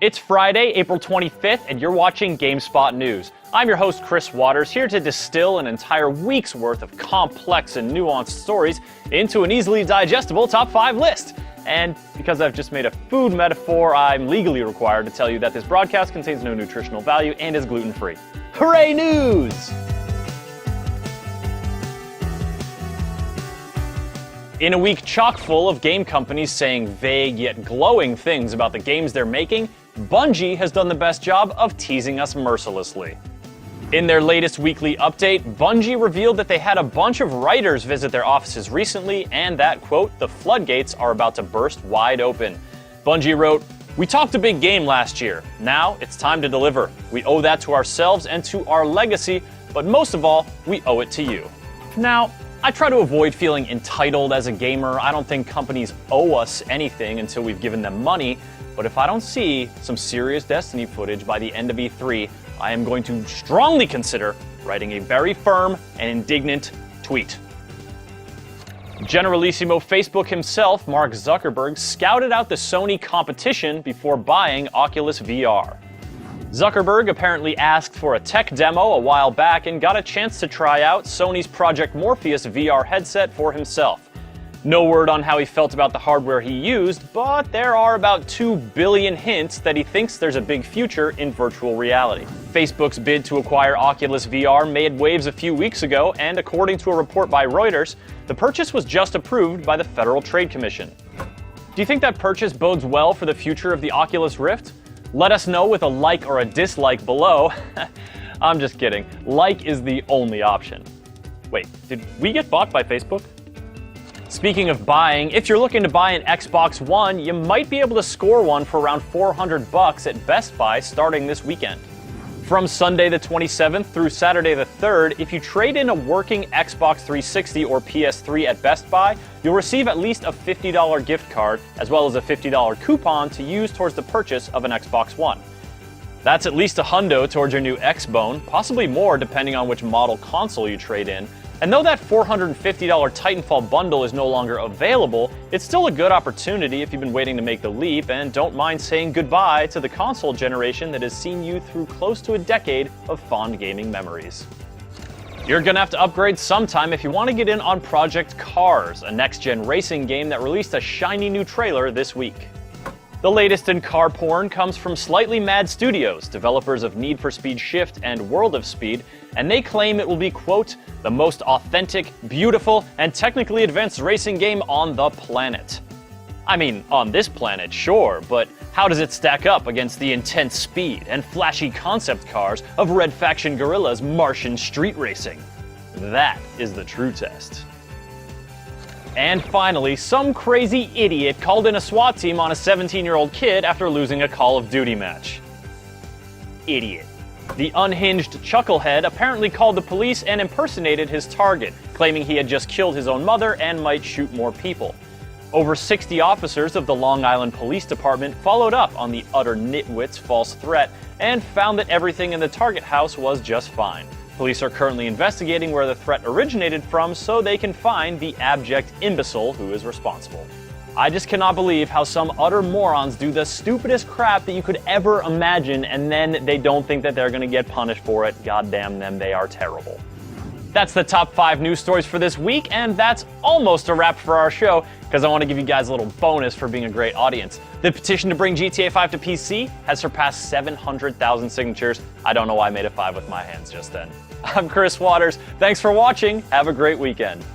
It's Friday, April 25th, and you're watching GameSpot News. I'm your host, Chris Waters, here to distill an entire week's worth of complex and nuanced stories into an easily digestible top 5 list. And because I've just made a food metaphor, I'm legally required to tell you that this broadcast contains no nutritional value and is gluten-free. Hooray news! In a week chock full of game companies saying vague yet glowing things about the games they're making, Bungie has done the best job of teasing us mercilessly. In their latest weekly update, Bungie revealed that they had a bunch of writers visit their offices recently and that, quote, the floodgates are about to burst wide open. Bungie wrote, "We talked a big game last year. Now it's time to deliver. We owe that to ourselves and to our legacy, but most of all, we owe it to you." Now, I try to avoid feeling entitled as a gamer. I don't think companies owe us anything until we've given them money, but if I don't see some serious Destiny footage by the end of E3, I am going to strongly consider writing a very firm and indignant tweet. Generalissimo Facebook himself, Mark Zuckerberg, scouted out the Sony competition before buying Oculus VR. Zuckerberg apparently asked for a tech demo a while back and got a chance to try out Sony's Project Morpheus VR headset for himself. No word on how he felt about the hardware he used, but there are about 2 billion hints that he thinks there's a big future in virtual reality. Facebook's bid to acquire Oculus VR made waves a few weeks ago, and according to a report by Reuters, the purchase was just approved by the Federal Trade Commission. Do you think that purchase bodes well for the future of the Oculus Rift? Let us know with a like or a dislike below. I'm just kidding. Like is the only option. Wait, did we get bought by Facebook? Speaking of buying, if you're looking to buy an Xbox One, you might be able to score one for around $400 at Best Buy starting this weekend. From Sunday the 27th through Saturday the 3rd, if you trade in a working Xbox 360 or PS3 at Best Buy, you'll receive at least a $50 gift card, as well as a $50 coupon to use towards the purchase of an Xbox One. That's at least $100 towards your new Xbone, possibly more depending on which model console you trade in. And though that $450 Titanfall bundle is no longer available, it's still a good opportunity if you've been waiting to make the leap and don't mind saying goodbye to the console generation that has seen you through close to a decade of fond gaming memories. You're gonna have to upgrade sometime if you want to get in on Project Cars, a next-gen racing game that released a shiny new trailer this week. The latest in car porn comes from Slightly Mad Studios, developers of Need for Speed Shift and World of Speed, and they claim it will be, quote, the most authentic, beautiful, and technically advanced racing game on the planet. I mean, on this planet, sure, but how does it stack up against the intense speed and flashy concept cars of Red Faction Guerrilla's Martian street racing? That is the true test. And finally, some crazy idiot called in a SWAT team on a 17-year-old kid after losing a Call of Duty match. Idiot. The unhinged chucklehead apparently called the police and impersonated his target, claiming he had just killed his own mother and might shoot more people. Over 60 officers of the Long Island Police Department followed up on the utter nitwit's false threat and found that everything in the target house was just fine. Police are currently investigating where the threat originated from so they can find the abject imbecile who is responsible. I just cannot believe how some utter morons do the stupidest crap that you could ever imagine and then they don't think that they're going to get punished for it. God damn them, they are terrible. That's the top 5 news stories for this week, and that's almost a wrap for our show because I want to give you guys a little bonus for being a great audience. The petition to bring GTA 5 to PC has surpassed 700,000 signatures. I don't know why I made a 5 with my hands just then. I'm Chris Waters. Thanks for watching. Have a great weekend.